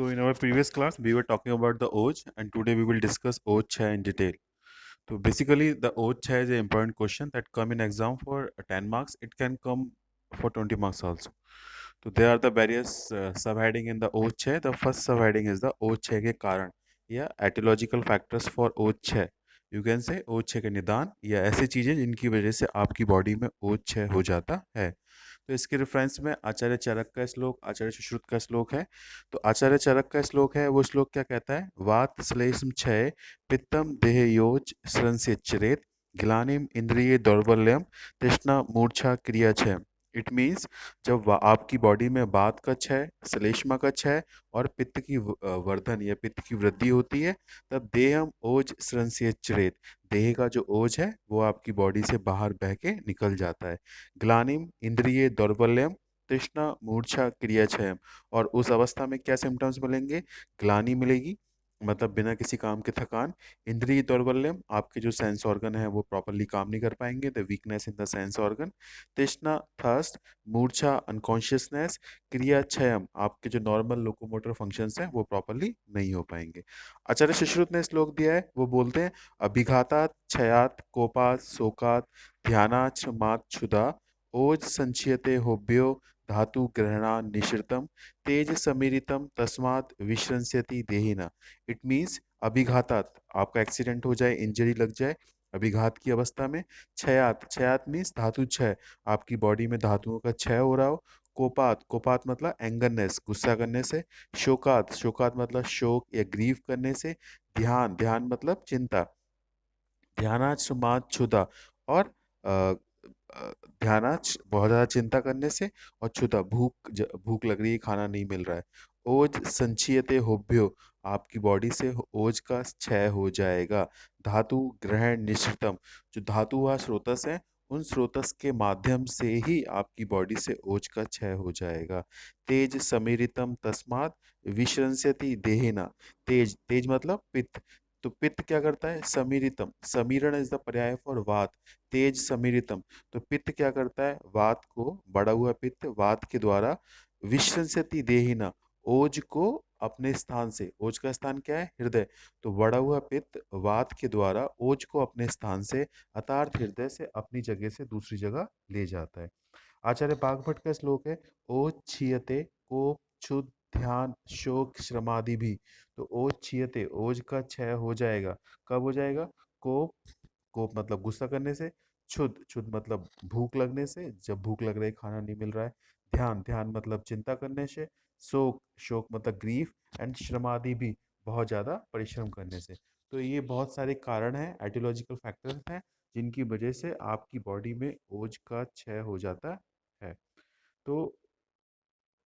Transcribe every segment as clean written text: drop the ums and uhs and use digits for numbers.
So in our previous class, we were talking about the OJ, and today we will discuss OJ in detail. So basically, the OJ is an important question that come in exam for 10 marks. It can come for 20 marks also. So there are the various subheading in the OJ. The first subheading is the OJ के कारण या aetiological factors for OJ. You can say OJ के निदान या ऐसी चीजें जिनकी वजह से आपकी बॉडी में OJ हो जाता है. तो इसके रेफरेंस में आचार्य चरक का श्लोक, आचार्य सुश्रुत का श्लोक है. तो आचार्य चरक का श्लोक है, वो श्लोक क्या कहता है? वात श्लेषम क्षय पित्तम देह योज स्रंस्यच्चरेत ग्लानिम इंद्रिय दौर्बल्यम तृष्णा मूर्छा क्रिया क्षय. इट मीन्स जब आपकी बॉडी में वात का क्षय, श्लेष्मा का क्षय और पित्त की वर्धन या पित्त की वृद्धि होती है, तब देहम ओज स्रंस्यच्चरेत, देह का जो ओज है वो आपकी बॉडी से बाहर बह के निकल जाता है. ग्लानिम इंद्रिय दौर्बल्यम तृष्णा मूर्छा क्रियाक्षयम. और उस अवस्था में क्या सिम्टम्स मिलेंगे? ग्लानि मिलेगी, मतलब बिना किसी काम के थकान. इंद्रिय दौर्बल्यम, आपके जो सेंस ऑर्गन है वो प्रॉपरली काम नहीं कर पाएंगे, the weakness in the sense organ. तृष्णा थर्स्ट. मूर्छा अनकॉन्शियसनेस. क्रियाक्षयम, आपके जो नॉर्मल लोकोमोटर फंक्शंस हैं वो प्रॉपरली नहीं हो पाएंगे. आचार्य सुश्रुत ने श्लोक दिया है, वो बोलते हैं अभिघातात् क्षयात् कोपात् शोकात् ध्यानाच्छमात् क्षुधा ओज संचयते होभ्यो धातु ग्रहणा निश्रितम तेज समीरितम तस्मात् विश्रंस्यति देहिना. इट मीन्स अभिघातात, आपका एक्सीडेंट हो जाए, इंजरी लग जाए अभिघात की अवस्था में. क्षयात, क्षयात मीन्स धातु क्षय, आपकी बॉडी में धातुओं का क्षय हो रहा हो. कोपात, कोपात मतलब एंगरनेस, गुस्सा करने से. शोकात, शोकात मतलब शोक या ग्रीव करने से. ध्यान, ध्यान मतलब चिंता. ध्यानाश्रमात क्षुधा, और अ, ध्यानाच बहुत ज़्यादा चिंता करने से. और क्षुधा, भूख लग रही है, खाना नहीं मिल रहा है. ओज संचयते होभ्यो, आपकी बॉडी से ओज का क्षय हो जाएगा. धातु ग्रहण निश्रितम, जो धातु व स्रोतस है, उन स्रोतस के माध्यम से ही आपकी बॉडी से ओज का क्षय हो जाएगा. तेज समीरितम तस्मात् विश्रंस्यति देहिना. तेज, तेज मतलब पित्त. तो पित्त क्या करता है? समीरितम, समीरण इज द पर्याय फॉर वात. तेज समीरितम, तो पित्त क्या करता है? वात को, बढ़ा हुआ पित्त वात के द्वारा विश्रंस्यति देहिना, ओज को अपने स्थान से, ओज का स्थान क्या है? हृदय. तो बढ़ा हुआ पित्त वात के द्वारा ओज को अपने स्थान से अर्थात हृदय से अपनी जगह से दूसरी जगह ले जाता है. आचार्य बागभट्ट का श्लोक है, ओज क्षीयते कोप क्षुध ध्यान शोक श्रमादि भी. तो ओज क्षीयते, ओज का क्षय हो जाएगा. कब हो जाएगा? कोप, कोप मतलब गुस्सा करने से. क्षुध, क्षुध मतलब भूख लगने से, जब भूख लग रही है, खाना नहीं मिल रहा है. ध्यान, ध्यान मतलब चिंता करने से. शोक, शोक मतलब ग्रीफ. एंड श्रमादि भी, बहुत ज्यादा परिश्रम करने से. तो ये बहुत सारे कारण हैं, एटियोलॉजिकल फैक्टर्स हैं, जिनकी वजह से आपकी बॉडी में ओज का क्षय हो जाता है. तो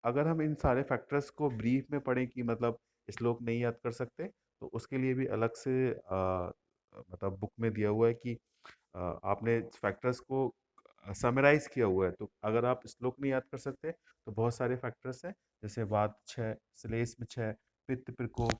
अगर हम इन सारे फैक्टर्स को ब्रीफ में पढ़ें कि मतलब श्लोक नहीं याद कर सकते, तो उसके लिए भी अलग से मतलब बुक में दिया हुआ है कि आपने फैक्टर्स को समराइज किया हुआ है. तो अगर आप श्लोक नहीं याद कर सकते, तो बहुत सारे फैक्टर्स हैं, जैसे वात क्षय, श्लेष्म क्षय, पित्त प्रकोप,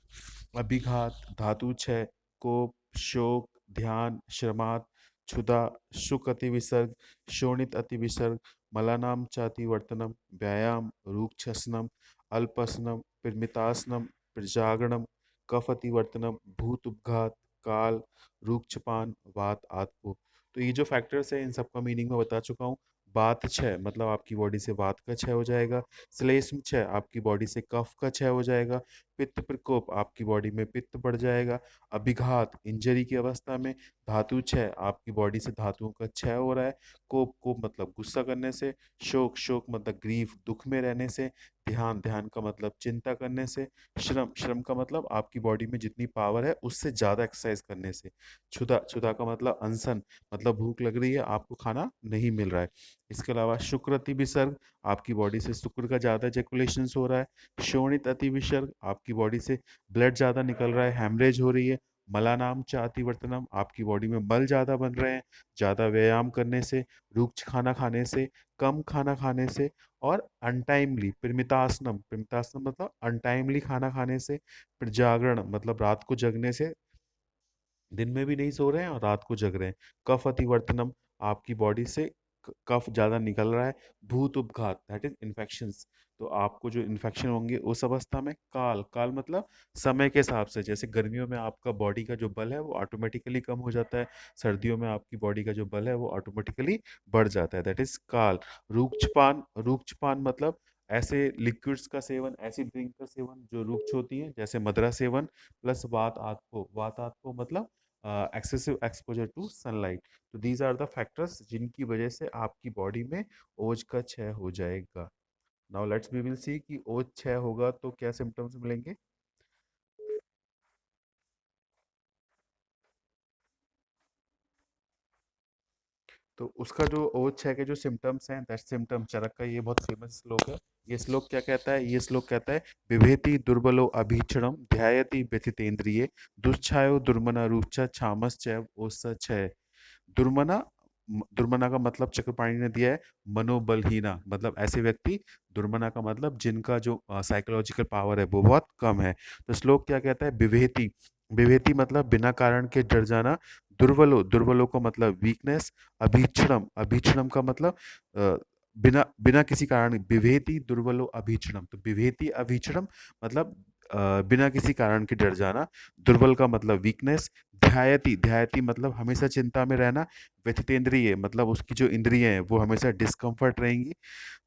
अभिघात, धातु क्षय, कोप, शोक, ध्यान, श्रमात, क्षुधा, सुख अति विसर्ग, शोणित अति विसर्ग, मलानाम चाति वर्तनम, व्यायाम, रूक्षसनम, अल्पसनम, पिरमितासनम, प्रजागरणम, कफ अतिवर्तनम, भूत उपघात, काल, रूक्षपान, वात आत्को. तो ये जो फैक्टर्स है, इन सबका मीनिंग मैं बता चुका हूँ. वात क्षय मतलब आपकी बॉडी से वात का क्षय हो जाएगा. श्लेष्म क्षय, आपकी बॉडी से कफ का क्षय हो जाएगा. पित्त प्रकोप, आपकी बॉडी में पित्त बढ़ जाएगा. अभिघात, इंजरी की अवस्था में. धातु क्षय, आपकी बॉडी से धातुओं का क्षय हो रहा है. कोप, कोप मतलब गुस्सा करने से. शोक, शोक मतलब ग्रीफ, दुख में रहने से. ध्यान, ध्यान का मतलब चिंता करने से. श्रम, श्रम का मतलब आपकी बॉडी में जितनी पावर है उससे ज्यादा एक्सरसाइज करने से. क्षुधा, क्षुधा का मतलब अनशन, मतलब भूख लग रही है, आपको खाना नहीं मिल रहा है. इसके अलावा शुक्र अति विसर्ग, आपकी बॉडी से शुक्र का ज्यादा इजैकुलेशन हो रहा है. शोणित अति विसर्ग, आपकी बॉडी से ब्लड ज्यादा निकल रहा है, हेमरेज हो रही है. मलानाम च अतिवर्तनम, आपकी बॉडी में मल ज्यादा बन रहे हैं, ज्यादा व्यायाम करने से, रुक्ष खाना खाने से, कम खाना खाने से. और अनटाइमली, पिरमितासनम, पिरमितासनम मतलब अनटाइमली खाना खाने से. फिर जागरण मतलब रात को जगने से, दिन में भी नहीं सो रहे हैं और रात को जग रहे हैं. कफ अतिवर्तनम, आपकी बॉडी से कफ ज्यादा निकल रहा है. भूत उपघात, दैट इज इन्फेक्शंस, तो आपको जो इन्फेक्शन होंगे उस अवस्था में काल, काल मतलब समय के हिसाब से, जैसे गर्मियों में आपका बॉडी का जो बल है वो ऑटोमेटिकली कम हो जाता है, सर्दियों में आपकी बॉडी का जो बल है वो ऑटोमेटिकली बढ़ जाता है, दैट इज काल। रूक्षपान, रूक्षपान मतलब ऐसे लिक्विड्स का सेवन, ऐसी ड्रिंक का सेवन जो रुक्ष होती है, जैसे मदिरा सेवन, प्लस वात आत्पो, वात आत्पो मतलब एक्सेसिव एक्सपोजर टू सनलाइट। तो दीज आर द फैक्टर्स जिनकी वजह से आपकी बॉडी में ओज का क्षय हो जाएगा। Now let's we will see कि ओज क्षय होगा तो क्या सिम्टम्स मिलेंगे। तो उसका जो ओज छह के जो सिम्टम्स हैं, दैट सिम्टम, चरक का ये बहुत फेमस श्लोक है। ये श्लोक क्या कहता है? ये श्लोक कहता है, बिभेति दुर्बलो अभीक्षणम ध्यायति व्यथितेन्द्रिये दुष्छायो दुर्मना रूपचा छामस चैव ओसा क्षय। दुर्मना, दुर्मना का मतलब चक्रपाणी ने दिया है मनोबलहीना, मतलब ऐसे व्यक्ति। दुर्मना का मतलब जिनका जो साइकोलॉजिकल पावर है वो बहुत कम है। तो श्लोक क्या कहता है? विवेति, विवेति मतलब बिना कारण के डर जाना। दुर्बलो, दुर्बलो का मतलब वीकनेस। अभीक्षणम, अभीक्षणम का मतलब बिना बिना किसी कारण, विभेति दुर्बलो अभीक्षणम, तो विभेति अभीक्षणम मतलब बिना किसी कारण के डर जाना। दुर्बल का मतलब वीकनेस। ध्यायति, ध्यायति मतलब हमेशा चिंता में रहना। व्यथितेंद्रिय मतलब उसकी जो इंद्रिय हैं वो हमेशा डिस्कम्फर्ट रहेंगी।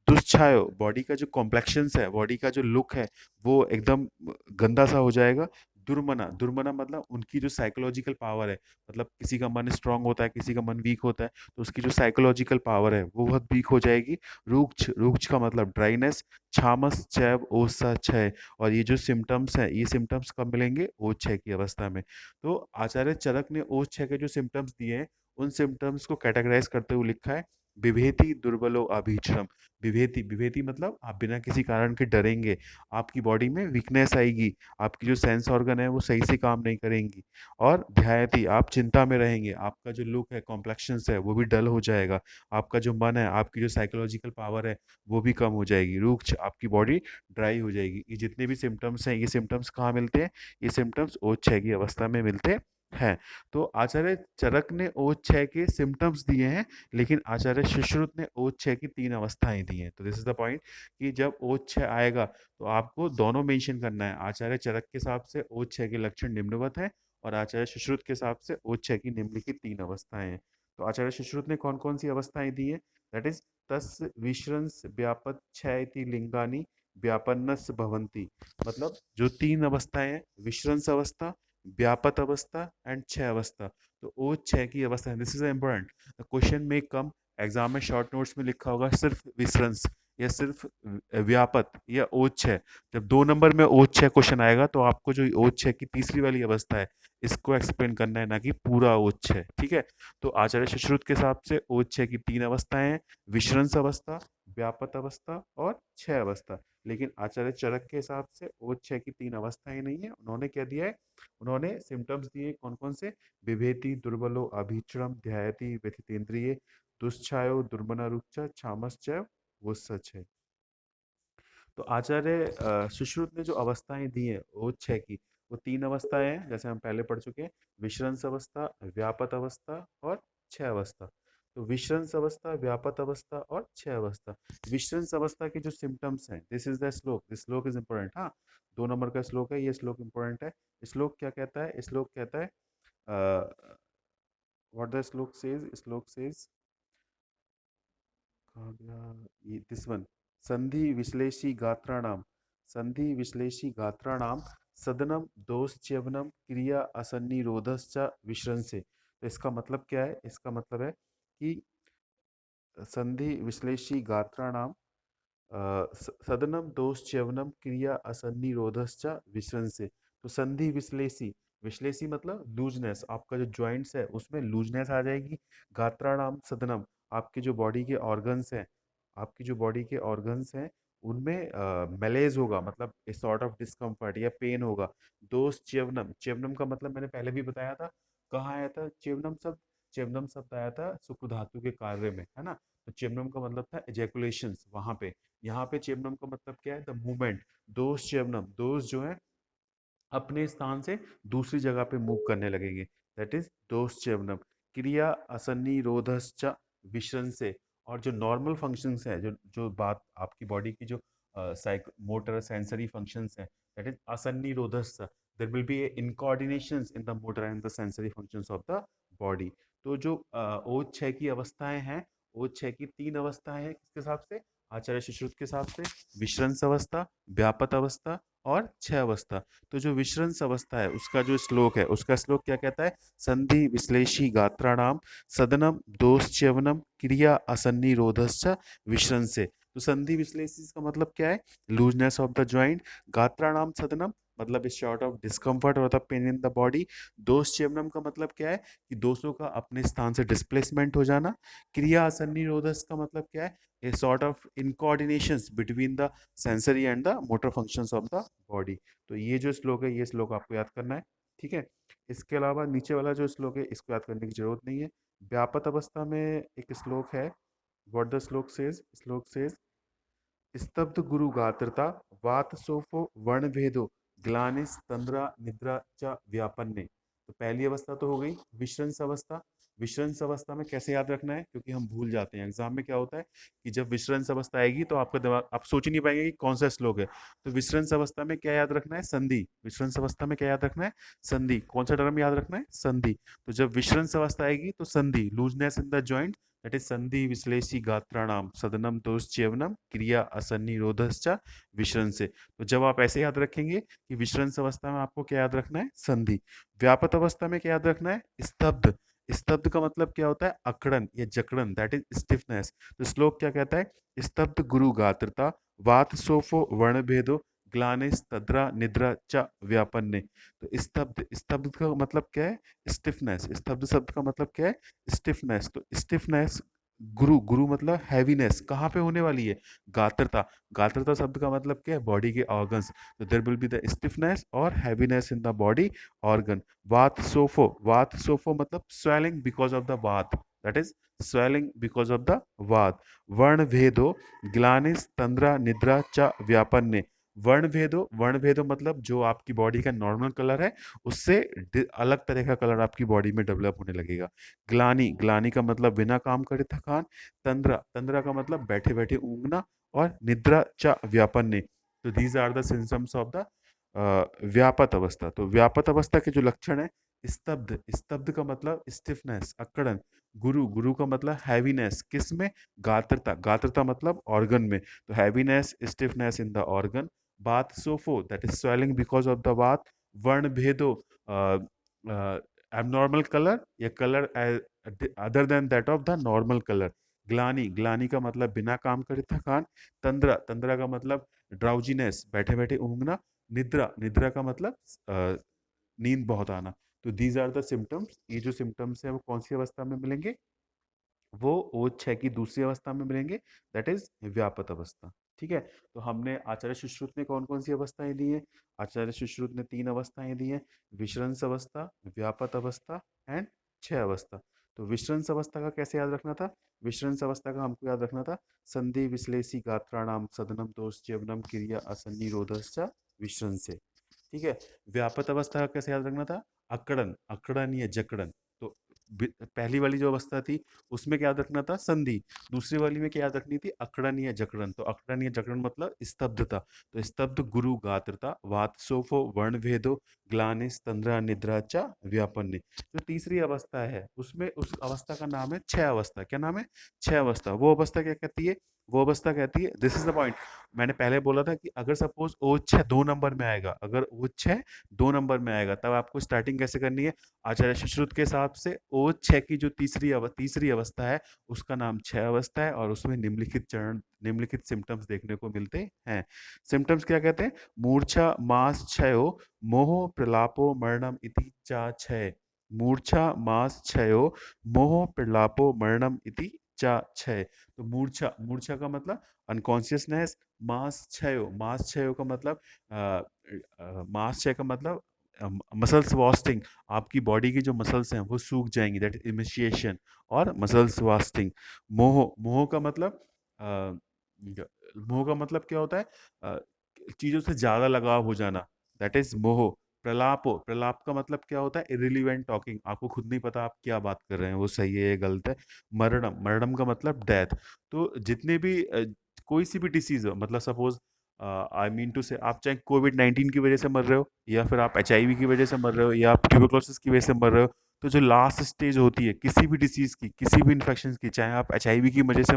दुष्छायो, बॉडी का जो कॉम्प्लेक्शंस है, बॉडी का जो लुक है वो एकदम गंदा सा हो जाएगा। दुर्मना, दुर्मना मतलब उनकी जो साइकोलॉजिकल पावर है, मतलब किसी का मन स्ट्रांग होता है, किसी का मन वीक होता है, तो उसकी जो साइकोलॉजिकल पावर है वो बहुत वीक हो जाएगी। रूक्ष, रूक्ष का मतलब ड्राइनेस। छामस चैव ओसा क्षय। और ये जो सिम्टम्स हैं, ये सिम्टम्स कब मिलेंगे? ओज छह की अवस्था में। तो आचार्य चरक ने ओज छह के जो सिम्टम्स दिए हैं उन सिम्टम्स को कैटेगराइज करते हुए लिखा है, विभेति दुर्बलो अभीक्षम। विभेति, विभेति मतलब आप बिना किसी कारण के डरेंगे, आपकी बॉडी में वीकनेस आएगी, आपकी जो सेंस ऑर्गन है वो सही से काम नहीं करेंगी। और ध्यायति, आप चिंता में रहेंगे, आपका जो लुक है, कॉम्प्लेक्शन है वो भी डल हो जाएगा, आपका जो मन है, आपकी जो साइकोलॉजिकल पावर है वो भी कम हो जाएगी। रूक्ष, आपकी बॉडी ड्राई हो जाएगी। ये जितने भी सिम्टम्स हैं, ये सिम्टम्स कहाँ मिलते हैं? ये सिम्टम्स ओज छह की अवस्था में मिलते हैं। तो आचार्य चरक ने ओज छह के सिम्टम्स दिए हैं, लेकिन आचार्य सुश्रुत ने ओज छह की तीन अवस्थाएं दी हैं। तो दिस इज द पॉइंट कि जब ओज छह आएगा तो आपको दोनों मेंशन करना है। आचार्य चरक के हिसाब से ओज छह के लक्षण निम्नवत हैं, और आचार्य सुश्रुत के हिसाब से ओज छह की निम्नलिखित तीन अवस्थाएं हैं। तो आचार्य सुश्रुत ने कौन कौन सी अवस्थाएं दी है? दैट इज तस् विश्रंस व्यापत छह इति लिंगानी व्यापन्नस भवंती। मतलब जो तीन अवस्थाएं हैं, विश्रंस अवस्था, व्यापत अवस्था एंड छह अवस्था। तो ओज छह की अवस्था, दिस इज इम्पोर्टेंट, क्वेश्चन में कम, एग्जाम में शॉर्ट नोट्स में लिखा होगा सिर्फ विसरंस या सिर्फ व्यापत या ओज छह। जब 2 नंबर में ओज छह क्वेश्चन आएगा तो आपको जो ओज छह की तीसरी वाली अवस्था है इसको एक्सप्लेन करना है, ना कि पूरा ओज छह, ठीक है। तो आचार्य सुश्रुत के हिसाब से ओज छह की तीन अवस्थाएं हैं, विश्रंस अवस्था, व्यापत अवस्था और छह अवस्था। लेकिन आचार्य चरक के हिसाब से ओज छह की तीन अवस्थाएं नहीं है। उन्होंने क्या दिया है? उन्होंने सिम्टम्स दिए कौन कौन से? विभेति दुर्बलो अभीक्षणम ध्यायति व्यथितेन्द्रिये दुष्छायो दुर्मना रुच्च छामश्चैव वो सच है। तो आचार्य सुश्रुत ने जो अवस्थाएं दी हैं ओज छह की, वो तीन अवस्थाएं हैं, जैसे हम पहले पढ़ चुके हैं, विश्रंस अवस्था, व्यापत अवस्था और छह अवस्था। तो विश्रंस अवस्था, व्यापत अवस्था और छह अवस्था। विश्रंस अवस्था के जो सिम्टम्स हैं, दिस इज द श्लोक, दिस श्लोक इज इंपॉर्टेंट। हाँ, 2 नंबर का श्लोक है, ये श्लोक इंपॉर्टेंट है। श्लोक क्या कहता है? श्लोक कहता है, व्हाट द श्लोक सेज, श्लोक सेज, कहाँ गया ये, दिस वन, संधि विश्लेषी गात्राणाम, संधि विश्लेषी गात्राणाम सदनम दोष च्यवनम क्रिया असन्निरोधश्च विश्रंसे। तो इसका मतलब क्या है? इसका मतलब है कि संधि विश्लेषी गात्राणाम सदनम दोष च्यवनम क्रिया असन्निरोधश्च विश्रंसे। तो संधि विश्लेषी, विश्लेषी मतलब लूजनेस, आपका जो जॉइंट्स है उसमें लूजनेस आ जाएगी। गात्राणाम सदनम, आपकी जो बॉडी के ऑर्गन्स हैं, आपकी जो बॉडी के ऑर्गन्स हैं उनमें मैलेज होगा, मतलब ए सॉर्ट ऑफ डिस्कम्फर्ट या पेन होगा। दोष च्यवनम, च्यवनम का मतलब मैंने पहले भी बताया था, कहाँ आया था च्यवनम शब्द? च्यवनम शब्द आया था शुक्र धातु के कार्य में, है ना। तो च्यवनम का मतलब था एजैकुलेशन वहां पे। यहाँ पे च्यवनम का मतलब क्या है? The movement. दोष च्यवनम, दोष जो है अपने स्थान से दूसरी जगह पे मूव करने लगेंगे, दैट इज दोष च्यवनम। क्रिया असन्निरोधश्च विश्रंसे। और जो नॉर्मल फंक्शंस है, जो जो बात आपकी बॉडी की जो motor sensory functions हैं, that is asanirodhasya. There will be a incoordinations in the motor and the sensory functions of the body. तो जो ओज 6 की अवस्थाएं हैं, ओज 6 की 3 अवस्थाएं हैं किसके हिसाब से, आचार्य सुश्रुत के हिसाब से, विश्रंस अवस्था, व्यापत अवस्था और छह अवस्था। तो जो विश्रंस अवस्था है उसका जो श्लोक है, उसका श्लोक क्या कहता है, संधि विश्लेषी गात्राणाम सदनम दोष च्यवनम क्रिया असन्निरोधश्च विश्रंसे। तो संधि विश्लेषी का मतलब क्या है, लूजनेस ऑफ द जॉइंट, गात्राणाम सदनम मतलब इस शॉर्ट ऑफ डिस्कम्फर्ट और the pain in the body, दोष च्यवनम का मतलब क्या है कि दोषों का अपने स्थान से डिस्प्लेसमेंट हो जाना, क्रिया असन्निरोधस का मतलब क्या है, a sort of incoordinations between the sensory and the motor functions of the body। तो ये जो श्लोक है, ये श्लोक आपको याद करना है, ठीक है। इसके अलावा नीचे वाला जो श्लोक है इसको याद करने की जरूरत नहीं है। व्यापत अवस्था में एक श्लोक है, व्हाट द श्लोक सेज, श्लोक सेज स्तब्ध गुरु गात्रता वात सोफो वर्ण भेदो ग्लानिस तंद्रा निद्रा च व्यापन्ने। तो पहली अवस्था तो हो गई विश्रंस अवस्था। विश्रंस अवस्था में कैसे याद रखना है, क्योंकि हम भूल जाते हैं एग्जाम में, क्या होता है कि जब विश्रंस अवस्था आएगी तो आपका दिमाग, आप सोच ही नहीं पाएंगे कि कौन सा श्लोक है। तो विश्रंस अवस्था में क्या याद रखना है, संधि। विश्रंस अवस्था में क्या याद रखना है, संधि। कौन सा टर्म याद रखना है, संधि। तो जब विश्रंस अवस्था आएगी तो संधि, looseness in the joint, that is संधि विश्लेषी गात्राणाम सदनम दोष च्यवनम क्रिया असन्निरोधश्च विश्रंसे। तो जब आप ऐसे याद रखेंगे कि विश्रंस अवस्था में आपको क्या याद रखना है, संधि। व्यापत अवस्था में क्या याद रखना है, स्तब्ध। स्तब्ध का मतलब क्या होता है, अकड़न या जकड़न, दैट इज स्टिफनेस। तो श्लोक क्या कहता है, स्तब्ध गुरु गात्रता वात सोफो वर्ण भेदो ग्लानिस तद्रा निद्रा च व्यापन्ने। तो स्तब्ध, स्तब्ध का मतलब क्या है, स्टिफनेस। स्तब्ध शब्द का मतलब क्या है, स्टिफनेस। तो स्टिफनेस, गुरु, गुरु मतलब हैवीनेस, कहाँ पे होने वाली है, गात्रता। गात्रता शब्द का मतलब क्या है, बॉडी के ऑर्गन्स। तो there will be the stiffness और heaviness in the body organ. वात सोफो, वात सोफो मतलब swelling because of the vata, that is swelling because of the vata. वर्ण भेदो ग्लानिस तंद्रा निद्रा च व्यापन्ने। वर्ण भेदो, वर्ण भेदो मतलब जो आपकी बॉडी का नॉर्मल कलर है उससे अलग तरह का कलर आपकी बॉडी में डेवलप होने लगेगा। ग्लानी, ग्लानी का मतलब बिना काम करे थकान। तंद्रा, तंद्रा का मतलब बैठे बैठे ऊँघना। और निद्रा च व्यापन्ने। तो these are the symptoms of the व्यापत अवस्था। तो व्यापत अवस्था के जो लक्षण है, स्तब्ध, स्तब्ध का मतलब स्टिफनेस, अक्कड़न। गुरु, गुरु का मतलब हैवीनेस, किस में, गात्रता, गात्रता मतलब ऑर्गन में। तो heaviness, stiffness in the organ. बात सोफो, that is swelling because of the बात। वर्ण भेदो, abnormal कलर या colour other than that of the normal colour. ग्लानी, ग्लानी का मतलब बिना काम करे थकान। तंद्रा, तंद्रा का मतलब ड्राउजीनेस, बैठे बैठे ऊँघना। निद्रा, निद्रा का मतलब नींद बहुत आना। तो दीज आर द सिम्टम्स। ये जो सिम्टम्स है वो कौन सी अवस्था में मिलेंगे, वो ओज 6 की दूसरी अवस्था में मिलेंगे, दैट इज व्यापत अवस्था। ठीक है। तो हमने आचार्य सुश्रुत ने कौन कौन सी अवस्थाएं दी हैं, आचार्य सुश्रुत ने 3 अवस्थाएं दी हैं, विश्रंस अवस्था, व्यापत अवस्था एंड 6 अवस्था। तो विश्रंस अवस्था का कैसे याद रखना था, विश्रंस अवस्था का हमको याद रखना था, संधि विश्लेषी गात्राणाम सदनम दोष च्यवनम क्रिया असन्निरोधश्च विश्रंसे। ठीक है। व्यापत अवस्था का कैसे याद रखना था, अकड़न, अकड़न या जकड़न। तो पहली वाली जो अवस्था थी उसमें क्या याद रखना था, संधि। दूसरी वाली में क्या याद रखनी थी, अकड़न या जकड़न। तो अकड़न या जकड़न मतलब स्तब्धता। तो स्तब्ध गुरु गात्रता वात सोफो वर्ण भेदो ग्लानिस तंद्रा निद्रा च व्यापन्ने। जो तीसरी अवस्था है उसमें, उस अवस्था का नाम है छह अवस्था। क्या नाम है, छह अवस्था। वो अवस्था क्या कहती है, वो अवस्था कहती है, दिस इज द पॉइंट। मैंने पहले बोला था कि अगर सपोज ओ 6 दो नंबर में आएगा, अगर ओ 6 दो नंबर में आएगा तब आपको स्टार्टिंग कैसे करनी है, आचार्य सुश्रुत के हिसाब से ओ 6 की जो तीसरी अवस्था है उसका नाम छह अवस्था है और उसमें निम्नलिखित चरण, निम्नलिखित सिम्टम्स देखने को मिलते हैं। सिम्टम्स क्या कहते हैं, मूर्छा मास क्षयो मोह प्रलापो मरणम इति चा क्षय। मूर्छा मास क्षयो मोह प्रलापो मरणम इति चा क्षय। तो मूर्छा, मूर्छा का मतलब अनकॉन्शियसनेस। मास क्षयो, मास क्षयो का मतलब मास क्षय का मतलब मसल्स वास्टिंग, आपकी बॉडी की जो मसल्स हैं वो सूख जाएंगी, दैट इज इमिशिएशन और मसल्स वास्टिंग। मोह, मोह का मतलब मोह का मतलब क्या होता है, चीजों से ज्यादा लगाव हो जाना, दैट इज मोह। प्रलापो, प्रलाप का मतलब क्या होता है, इरिलीवेंट टॉकिंग, आपको खुद नहीं पता आप क्या बात कर रहे हैं, वो सही है या गलत है। मरणम, मरणम का मतलब डेथ। तो जितने भी कोई सी भी डिसीज हो, मतलब सपोज आई मीन टू से आप चाहे कोविड-19 की वजह से मर रहे हो, या फिर आप एचआईवी की वजह से मर रहे हो, या आप ट्यूबरकुलोसिस की वजह से मर रहे हो, तो जो लास्ट स्टेज होती है किसी भी डिसीज की, किसी भी इन्फेक्शन की, चाहे आप एचआईवी की वजह से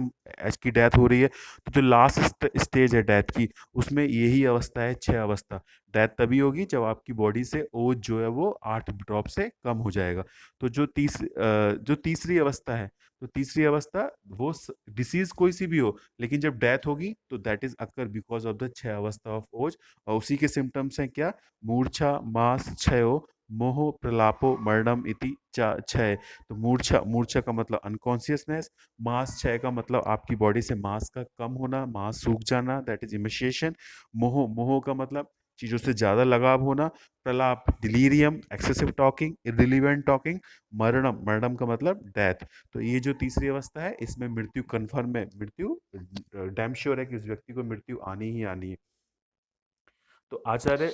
की डेथ हो रही है, तो जो लास्ट स्टेज है डेथ की, उसमें यही अवस्था है, 6 अवस्था। डेथ तभी होगी जब आपकी बॉडी से ओज जो है वो 8 ड्रॉप से कम हो जाएगा। तो जो तीसरी अवस्था है, तो तीसरी अवस्था वो डिसीज कोई सी भी हो, लेकिन जब डेथ होगी तो that is occur because of the 6 अवस्था ऑफ ओज। और उसी के सिम्टम्स हैं क्या? मूर्छा, मास, क्षयो, मोह, प्रलापो, मरणम इति क्षय। तो मूर्छा, मूर्छा का मतलब अनकॉन्शियसनेस। मास, क्षय का मतलब आपकी बॉडी से मास का कम होना, मास सूख जाना, दैट इज इमिशिएशन। मोह, मोह का मतलब चीजों से ज्यादा लगाव होना। प्रलाप, delirium, excessive talking, irrelevant talking. मरणम, मरणम का मतलब डेथ। तो ये जो तीसरी अवस्था है, इसमें मृत्यु कन्फर्म है, मृत्यु डैम श्योर है कि उस व्यक्ति को मृत्यु आनी ही आनी है। तो आचार्य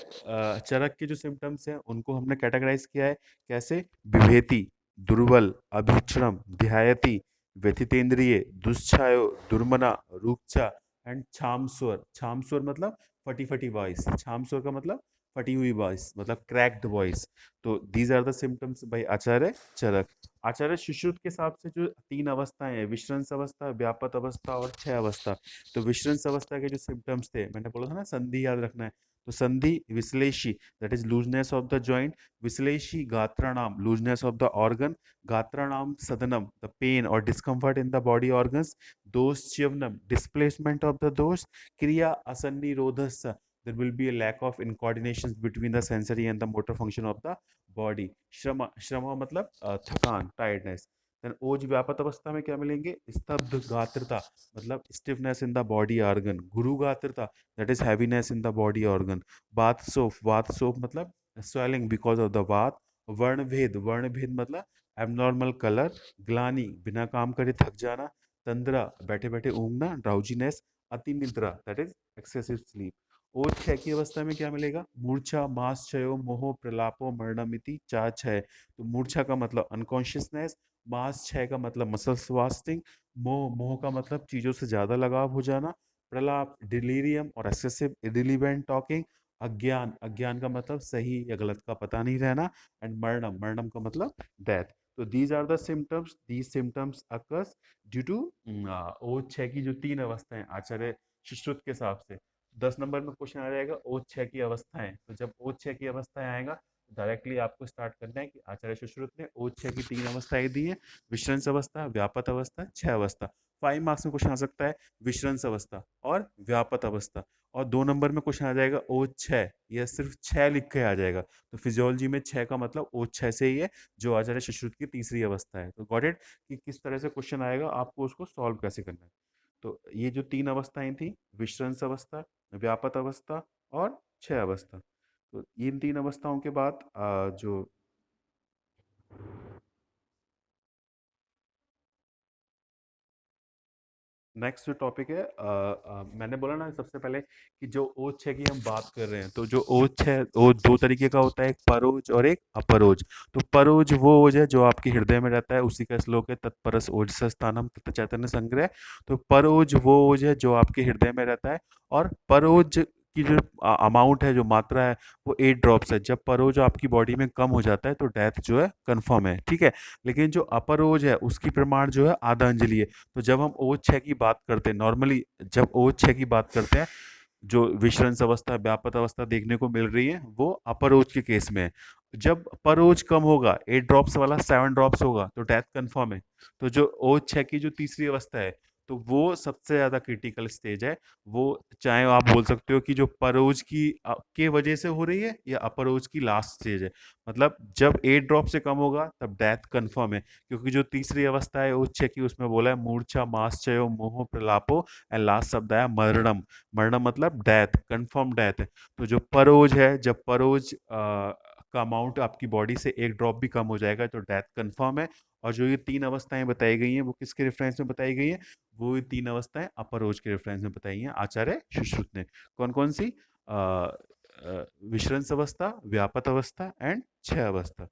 चरक के जो सिम्टम्स हैं उनको हमने कैटेगराइज किया है कैसे? विभेति, दुर्बल, अभिश्रम, ध्यायति, व्यथितेंद्रिय, दुष्छायो, दुर्मना, रुक्षा एंड छामस्वर। छामस्वर मतलब फटी फटी वॉइस। छामस्वर का मतलब फटी हुई वॉइस, मतलब क्रैक्ड वॉइस। तो these are the symptoms by Acharya Charak. Acharya Sushrut के हिसाब से जो 3 अवस्थाएं हैं, विश्रंस अवस्था, व्यापक अवस्था और 6 अवस्था। तो विश्रंस अवस्था के जो सिम्टम्स थे, मैंने बोला था ना संधि याद रखना है। तो संधि विश्लेषी, that is looseness of the joint. विश्लेषी गात्राणाम, लूजनेस ऑफ द ऑर्गन। गात्राणाम सदनम, द पेन और discomfort in the body organs. दोष च्यवनम, डिस्प्लेसमेंट ऑफ द दोष। क्रिया असन्निरोधस्य, there will be a lack of incoordination between the sensory and the motor function of the body. श्रमा, श्रमा मतलब थकान, tiredness. Then ओज व्यापक अवस्था में क्या मिलेंगे? स्तब्ध गात्रता, मतलब stiffness in the body organ. गुरु गात्रता, that is heaviness in the body organ. वात सोफ मतलब swelling because of the vata. वर्ण भेद मतलब एबनॉर्मल कलर। ग्लानी, बिना काम करे थक जाना। तंद्रा, बैठे बैठे ऊँघना, ड्राउजीनेस। अति निद्रा, दैट इज एक्सेसिव स्लीप। और क्षय की अवस्था में क्या मिलेगा? मूर्छा, मास क्षयो, मोह, प्रलापो, मरणमिति चा क्षय। तो मूर्छा का मतलब अनकॉन्शियसनेस। मास क्षय का मतलब मसल स्वास्टिंग। मोह का मतलब चीजों से ज्यादा लगाव हो जाना। प्रलाप, डिलीरियम और एक्सेसिव इररिलेवेंट टॉकिंग। अज्ञान, अज्ञान का मतलब सही या गलत का पता नहीं रहना। एंड मरणम, मरणम का मतलब डेथ। तो these are the symptoms, these symptoms occurs due to ओ 6 की जो 3 अवस्थाएं आचार्य सुश्रुत के हिसाब से। 10 नंबर में क्वेश्चन आ जाएगा ओ 6 की अवस्थाएं। तो जब ओ 6 की अवस्थाएं आएगा, डायरेक्टली आपको स्टार्ट करना है कि आचार्य सुश्रुत ने ओ 6 की 3 अवस्थाएं दी है। विश्रंस अवस्था, व्यापक अवस्था, 6 अवस्था। 5 मार्क्स में क्वेश्चन आ सकता है विश्रंस अवस्था और व्यापक अवस्था। और 2 नंबर में क्वेश्चन आ जाएगा ओ 6, या सिर्फ 6 लिख के आ जाएगा। तो फिजियोलॉजी में 6 का मतलब ओ 6 से ही है, जो आचार्य सुश्रुत की तीसरी अवस्था है। तो गॉट इट कि किस तरह से क्वेश्चन आएगा, आपको उसको सॉल्व कैसे करना है। तो ये जो 3 अवस्थाएं थी, विश्रंस अवस्था, व्यापक अवस्था और 6 अवस्था। तो इन 3 अवस्थाओं के बाद जो नेक्स्ट जो टॉपिक है, मैंने बोला ना सबसे पहले कि जो ओज 6 की हम बात कर रहे हैं, तो जो ओज 6 वो 2 तरीके का होता है, एक परोज और एक अपरोज। तो परोज वो ओज है जो आपके हृदय में रहता है, उसी का श्लोक है तत्परस ओज स्थानम तत् चैतन्य संग्रह। तो परोज वो ओज है जो आपके हृदय में रहता है। और परोज की जो अमाउंट है, जो मात्रा है, वो 8 ड्रॉप्स है। जब परोज आपकी बॉडी में कम हो जाता है तो डेथ जो है कंफर्म है, ठीक है। लेकिन जो अपरोज है उसकी प्रमाण जो है आधा अंजलि है। तो जब हम ओ 6 की बात करते हैं नॉर्मली, जब ओ 6 की बात करते हैं, जो विश्रंस अवस्था, व्यापक अवस्था देखने को मिल रही है, वो अपरोज के केस में है। जब परोज कम होगा, 8 ड्रॉप्स वाला 7 ड्रॉप्स होगा, तो डेथ कंफर्म है। तो जो ओ 6 की जो तीसरी अवस्था है, तो वो सबसे ज्यादा क्रिटिकल स्टेज है। वो चाहे आप बोल सकते हो कि जो परोज की के वजह से हो रही है, या अपरोज की लास्ट स्टेज है। मतलब जब 8 ड्रॉप से कम होगा तब डेथ कंफर्म है। क्योंकि जो तीसरी अवस्था है उच्च की, उसमें बोला है मूर्छा, माश्चर्य, मोह, प्रलापो एंड लास्ट शब्द आया मरणम। मरणम मतलब डेथ, कंफर्म डेथ है। तो जो परोज है, जब परोज का अमाउंट आपकी बॉडी से 1 ड्रॉप भी कम हो जाएगा तो डेथ कंफर्म है। और जो ये 3 अवस्थाएं बताई गई हैं वो किसके रेफरेंस में बताई गई है? वो ये 3 अवस्थाएं अपरोज के रेफरेंस में बताई हैं आचार्य सुश्रुत ने। कौन कौन सी? विश्रंस अवस्था, व्यापक अवस्था एंड 6 अवस्था।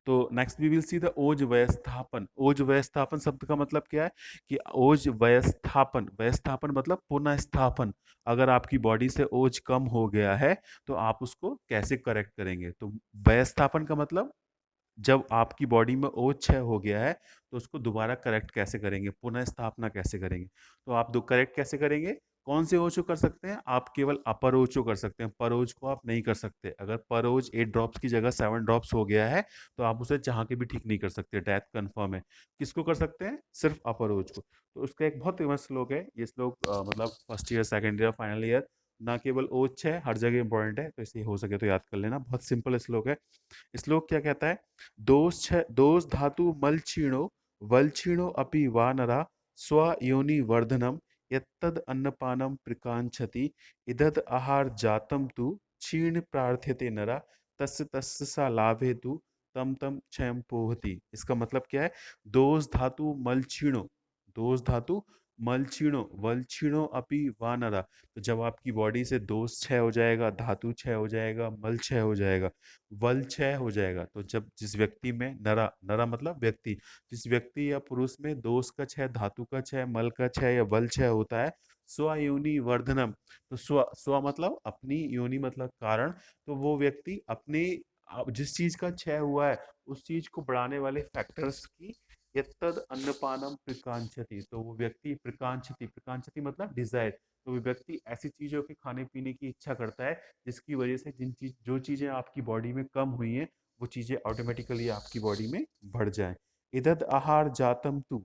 तो next we will see the ओज व्यवस्थापन। ओज व्यवस्थापन शब्द का मतलब क्या है कि ओज व्यवस्थापन, व्यवस्थापन मतलब पुनः स्थापन। अगर आपकी बॉडी से ओज कम हो गया है तो आप उसको कैसे करेक्ट करेंगे। तो व्यवस्थापन का मतलब जब आपकी बॉडी में ओज क्षय हो गया है तो उसको दोबारा करेक्ट कैसे करेंगे, पुनः स्थापना कैसे करेंगे। तो आप दो करेक्ट कैसे करेंगे, कौन से ओज को कर सकते हैं, आप केवल अपर ओज को कर सकते हैं, पर ओज को आप नहीं कर सकते। अगर पर ओज 8 ड्रॉप्स की जगह 7 ड्रॉप्स हो गया है तो आप उसे चाह के भी ठीक नहीं कर सकते, डेथ कन्फर्म है। किसको कर सकते हैं, सिर्फ अपर ओज को। तो उसका एक बहुत फेमस श्लोक है, ये श्लोक मतलब first year, second year, final year, ना केवल ओज है, हर जगह इंपॉर्टेंट है, तो इसे हो सके तो याद कर लेना। बहुत सिंपल श्लोक है। श्लोक क्या कहता है, दोष धातु मल क्षीणो वल क्षीणो अपि वानरा स्व योनि वर्धनम यत्तद अन्नपानम प्रकांक्षति इदद आहार जातम तु क्षीण प्रार्थ्यते नरा तस्य तस्य सा लाभे तु तम तम क्षयम पोहति। इसका मतलब क्या है, दोष धातु मल क्षीणो, दोष धातु मल क्षीणो वल क्षीणो अपि वानरा। तो जब आपकी बॉडी से दोष क्षय हो जाएगा, धातु क्षय हो जाएगा, मल क्षय हो जाएगा, वल क्षय हो जाएगा, तो जब जिस व्यक्ति में नरा, नरा मतलब व्यक्ति, जिस व्यक्ति या पुरुष में दोष का क्षय, धातु का क्षय, मल का क्षय या बल क्षय होता है, स्व योनि वर्धनम। तो स्व, स्व मतलब अपनी, योनि मतलब कारण। तो वो व्यक्ति अपने जिस चीज का क्षय हुआ है उस चीज को बढ़ाने वाले फैक्टर्स की यत्तद अन्नपानम प्रकांक्षति। तो वो व्यक्ति प्रकांक्षति, प्रकांक्षति मतलब डिजायर, तो वो व्यक्ति ऐसी चीजों के खाने पीने की इच्छा करता है जिसकी वजह से जो चीजें आपकी बॉडी में कम हुई हैं वो चीजें ऑटोमेटिकली आपकी बॉडी में बढ़ जाए। इदद आहार जातम तु,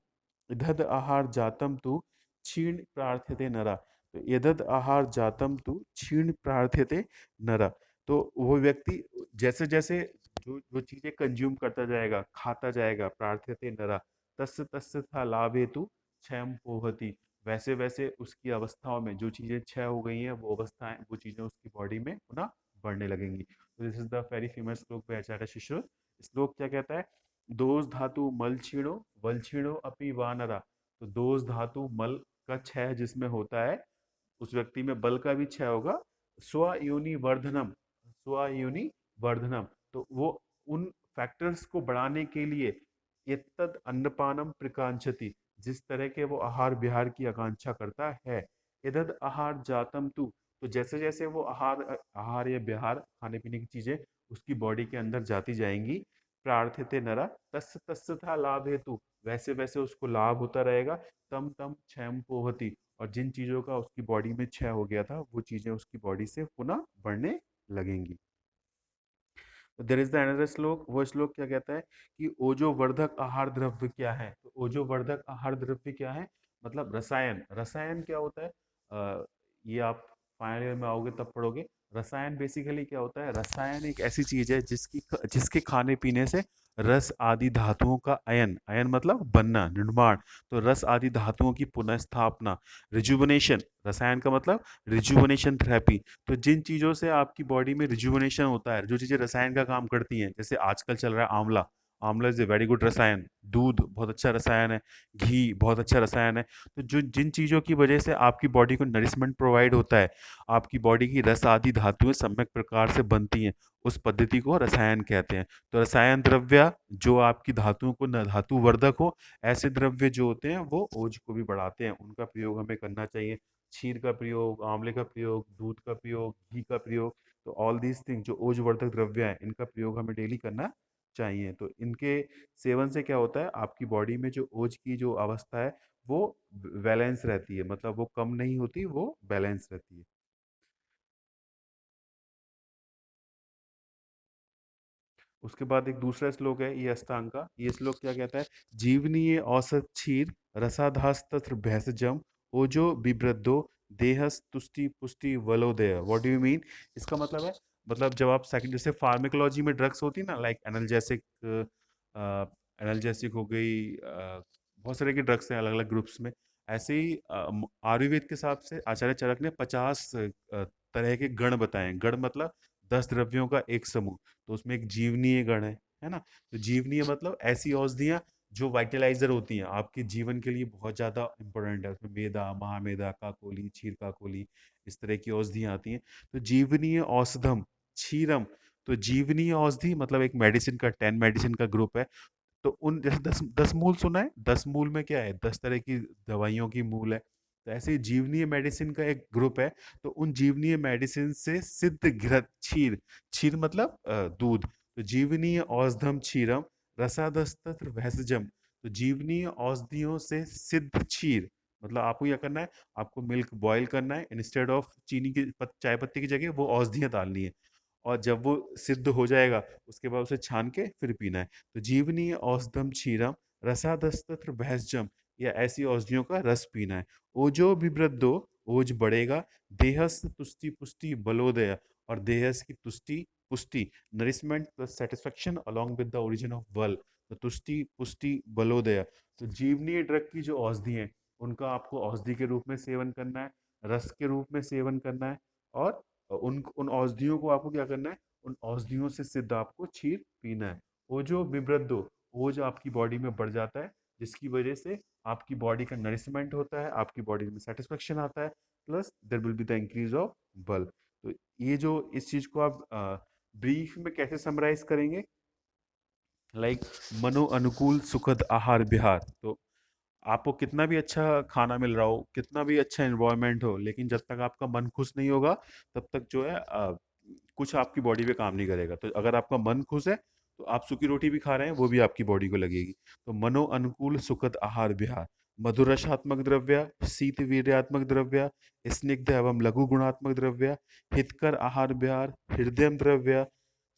इदद आहार जातम तु क्षीण प्रार्थ्यते नरा। तो इदद आहार जातम तु क्षीण प्रार्थ्यते नरा। तो वो व्यक्ति जैसे जैसे जो जो चीजें कंज्यूम करता जाएगा, खाता जाएगा, प्रार्थ्यते नरा तस्य तस्य था लाभ हेतु क्षयम पोहति। वैसे वैसे उसकी अवस्थाओं में जो चीजें क्षय हो गई हैं वो अवस्थाएं, वो चीजें उसकी बॉडी में पुनः बढ़ने लगेंगी। तो this is the very famous श्लोक बाय आचार्य शिशु। श्लोक क्या कहता है, दोष धातु मल क्षीणो वल क्षीणो अपि वानरा। तो दोष धातु मल का क्षय जिसमें होता है उस व्यक्ति में बल का भी क्षय होगा। स्व योनि वर्धनम, स्व योनि वर्धनम, तो वो उन फैक्टर्स को बढ़ाने के लिए यत्तद अन्नपानम प्रकांक्षति, जिस तरह के वो आहार विहार की आकांक्षा करता है। इदद आहार जातम तु, तो जैसे जैसे वो आहार आहार या विहार खाने पीने की चीजें उसकी बॉडी के अंदर जाती जाएंगी, प्रार्थ्यते नरा तस्य तस्य था लाभ हेतु, वैसे वैसे उसको लाभ होता रहेगा। तम तम क्षयम पोहति, और जिन चीजों का उसकी बॉडी में क्षय हो गया था वो चीजें उसकी बॉडी से पुनः बढ़ने लगेंगी। देर इज द अनदर श्लोक, वो श्लोक क्या कहता है कि ओजोवर्धक आहार द्रव्य क्या है। तो ओजोवर्धक आहार द्रव्य क्या है, मतलब रसायन। रसायन क्या होता है, ये आप फाइनल ईयर में आओगे तब पढ़ोगे। रसायन बेसिकली क्या होता है, रसायन एक ऐसी चीज है जिसके खाने पीने से रस आदि धातुओं का अयन, अयन मतलब बनना, निर्माण, तो रस आदि धातुओं की पुनः स्थापना, रिजुवनेशन, रसायन का मतलब रिजुवनेशन थेरेपी। तो जिन चीज़ों से आपकी बॉडी में रिजुवनेशन होता है, जो चीज़ें रसायन का काम करती हैं, जैसे आजकल चल रहा है आंवला, आंवला इज ए वेरी गुड रसायन, दूध बहुत अच्छा रसायन है, घी बहुत अच्छा रसायन है। तो जो जिन चीज़ों की वजह से आपकी बॉडी को नरिशमेंट प्रोवाइड होता है, आपकी बॉडी की रस आदि धातुएं सम्यक प्रकार से बनती हैं, उस पद्धति को रसायन कहते हैं। तो रसायन द्रव्य जो आपकी धातुओं को न धातु वर्धक हो, ऐसे द्रव्य जो होते हैं वो ओज को भी बढ़ाते हैं, उनका प्रयोग हमें करना चाहिए। क्षीर का प्रयोग, आंवले का प्रयोग, दूध का प्रयोग, घी का प्रयोग, तो ऑल दीज थिंग जो ओजवर्धक द्रव्य है इनका प्रयोग हमें डेली करना चाहिए। तो इनके सेवन से क्या होता है, आपकी बॉडी में जो ओज की जो अवस्था है वो बैलेंस रहती है, मतलब वो कम नहीं होती, वो बैलेंस रहती है। उसके बाद एक दूसरा श्लोक है ये अष्टांग का। ये श्लोक क्या कहता है, जीवनीय औसत क्षीर रसाधास्तत्र भैषजम ओजो बिभ्रद्धो देहस तुष्टि पुष्टि वलोदय। व्हाट डू यू मीन, इसका मतलब है, मतलब जब आप सेकंड, जैसे फार्मेकोलॉजी में ड्रग्स होती है ना, लाइक एनाल्जेसिक, एनाल्जेसिक हो गई, बहुत सारे की ड्रग्स हैं अलग अलग ग्रुप्स में। ऐसे ही आयुर्वेद के हिसाब से आचार्य चरक ने 50 तरह के गण बताए हैं। गण मतलब 10 द्रव्यों का एक समूह। तो उसमें एक जीवनीय गण है ना। तो जीवनीय मतलब ऐसी औषधियाँ जो वाइटलाइजर होती हैं, आपके जीवन के लिए बहुत ज़्यादा इंपॉर्टेंट है। उसमें मेदा, महामेदा, काकोली, क्षीर काकोली, इस तरह की औषधियाँ आती हैं। तो जीवनीय औषधम क्षीरम, तो जीवनीय औषधि मतलब एक मेडिसिन का 10 मेडिसिन का ग्रुप है। तो उन जैसे 10 मूल सुना है, 10 मूल में क्या है, 10 तरह की दवाइयों की मूल है। तो ऐसे ही जीवनीय मेडिसिन का एक ग्रुप है। तो उन जीवनीय मेडिसिन से सिद्ध घृत क्षीर, क्षीर मतलब दूध। तो जीवनीय औषधम क्षीरम रसादस्तत्र भैषजम। तो जीवनीय औषधियों से सिद्ध क्षीर मतलब आपको क्या करना है, आपको मिल्क बॉईल करना है, इंस्टेड ऑफ चीनी की चाय पत्ती की जगह वो औषधियाँ डालनी है। और जब वो सिद्ध हो जाएगा उसके बाद उसे छान के फिर पीना है। तो जीवनीय औषधम क्षीरम रसादस्तत्र भैषजम, या ऐसी औषधियों का रस पीना है। ओजो बिवृद्धो, ओज बढ़ेगा। देहस्थ तुष्टि पुष्टि बलोदय, और देहस की तुष्टि पुष्टि, nourishment plus satisfaction along with the origin of बल। तो तुष्टि पुष्टि बलोदय। तो जीवनीय ड्रग की जो औषधि है उनका आपको औषधि के रूप में सेवन करना है, रस के रूप में सेवन करना है। और उन उन औषधियों को आपको क्या करना है, उन औषधियों से सिद्ध आपको क्षीर पीना है। ओजो बिवृद्धो, ओज आपकी बॉडी में बढ़ जाता है, जिसकी वजह से आपकी बॉडी का नरिशमेंट होता है, आपकी बॉडी में सेटिस्फेक्शन आता है, plus there will be the increase of बल। तो ये जो इस चीज को आप ब्रीफ में कैसे समराइज करेंगे, लाइक मनो अनुकूल सुखद आहार विहार। तो आपको कितना भी अच्छा खाना मिल रहा हो, कितना भी अच्छा एनवायरनमेंट हो, लेकिन जब तक आपका मन खुश नहीं होगा तब तक जो है कुछ आपकी बॉडी पे काम नहीं करेगा। तो अगर आपका मन खुश है तो आप सूखी रोटी भी खा रहे हैं वो भी आपकी बॉडी को लगेगी। तो मनो अनुकूल सुखद आहार विहार, मधुर रसात्मक द्रव्य, शीत वीर्यात्मक द्रव्य, स्निग्ध एवं लघु गुणात्मक द्रव्य, हितकर आहार विहार, हृदय द्रव्य,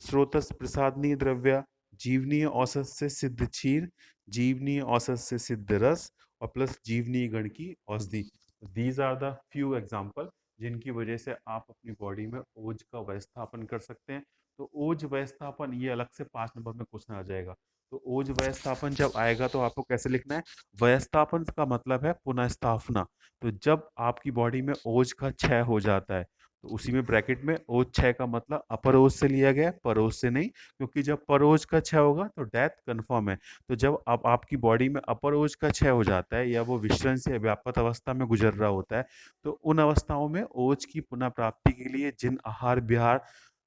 स्रोतस प्रसादनीय द्रव्य, जीवनीय औसत से सिद्ध क्षीर, जीवनीय औसत से सिद्ध रस, और प्लस जीवनीय गण की औषधि। These are the few example जिनकी वजह से आप अपनी बॉडी में ओज का व्यवस्थापन कर सकते हैं। तो ओज व्यवस्थापन ये अलग से 5 नंबर में क्वेश्चन आ जाएगा। तो ओज व्यवस्थापन जब आएगा तो आपको कैसे लिखना है, व्यवस्थापन का मतलब है पुनः। तो जब आपकी बॉडी में ओज का क्षय हो जाता है तो उसी में ब्रैकेट में ओज क्षय का मतलब अपर ओज से लिया गया, परोज से नहीं, क्योंकि जब परोज का क्षय होगा तो डेथ कंफर्म है। तो जब आप आपकी बॉडी में अपर ओज का क्षय हो जाता है या वो विश्रण से व्यापक अवस्था में गुजर रहा होता है, तो उन अवस्थाओं में ओज की पुनः प्राप्ति के लिए जिन आहार विहार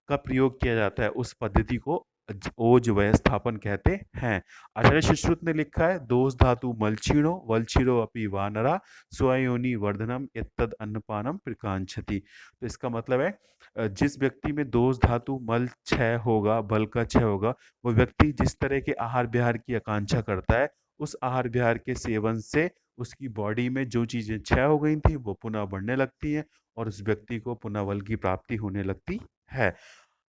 का प्रयोग किया जाता है उस पद्धति को ओज व्यवस्थापन कहते हैं। आचार्य सुश्रुत ने लिखा है, दोष धातु मलक्षीणो वलक्षीरो अपि वानरा स्वयोनि वर्धनम एतद अन्नपानम प्रकांक्षति। तो इसका मतलब है जिस व्यक्ति में दोष धातु मल क्षय होगा, बल का क्षय होगा, वो व्यक्ति जिस तरह के आहार विहार की आकांक्षा करता है उस आहार विहार के सेवन से उसकी बॉडी में जो चीजें क्षय हो गई थी वो पुनः बढ़ने लगती हैं और उस व्यक्ति को पुनः बल की प्राप्ति होने लगती है।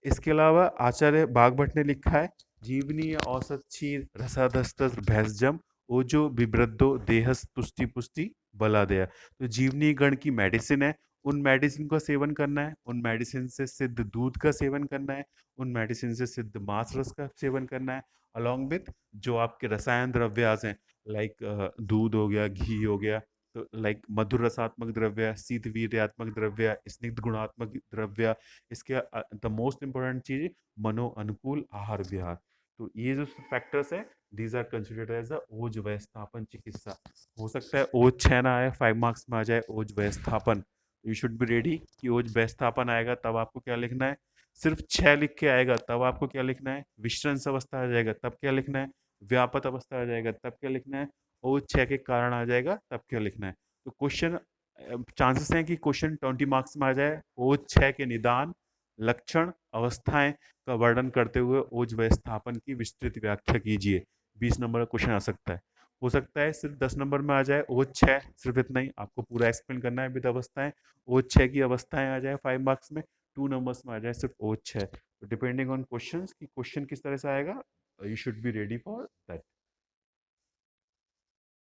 इसके अलावा आचार्य बागभट्ट ने लिखा है, जीवनीय औसत क्षीर रसाधस्त भैंसजम ओजो बिवृद्धो देहस तुष्टि पुष्टि बलादय। तो जीवनी गण की मेडिसिन है, उन मेडिसिन का सेवन करना है, उन मेडिसिन से सिद्ध दूध का सेवन करना है, उन मेडिसिन से सिद्ध मांस रस का सेवन करना है, अलॉन्ग विथ जो आपके रसायन द्रव्यास हैं, लाइक दूध हो गया, घी हो गया। तो लाइक मधुर रसात्मक द्रव्य, शीत वीर्यात्मक द्रव्य, स्निग्ध गुणात्मक द्रव्य। इसके द मोस्ट इंपॉर्टेंट चीज मनो अनुकूल आहार विहार। तो ये जो फैक्टर्स है these are considered as the ओज व्यवस्थापन चिकित्सा। हो सकता है ओज 6 ना आए, 5 मार्क्स में आ जाए ओज व्यवस्थापन। यू शुड बी रेडी कि ओज व्यवस्थापन आएगा तब आपको क्या लिखना है। सिर्फ 6 लिख के आएगा तब आपको क्या लिखना है, विश्रंस अवस्था आ जाएगा तब क्या लिखना है, व्यापक अवस्था आ जाएगा तब क्या लिखना है, ओज 6 के कारण आ जाएगा तब क्या लिखना है। तो क्वेश्चन चांसेस हैं कि क्वेश्चन 20 मार्क्स में आ जाए। ओज 6 के निदान, लक्षण, अवस्थाएं का वर्णन करते हुए ओज व्यवस्थापन की विस्तृत व्याख्या कीजिए। 20 नंबर का क्वेश्चन आ सकता है। हो सकता है सिर्फ 10 नंबर में आ जाए ओज 6, सिर्फ इतना ही आपको पूरा एक्सप्लेन करना है विद अवस्थाएं। ओज 6 की अवस्थाएं आ जाए 5 मार्क्स में, 2 नंबर्स में आ जाए सिर्फ ओज 6। तो डिपेंडिंग ऑन क्वेश्चन कि क्वेश्चन किस तरह से आएगा, you should be ready for that.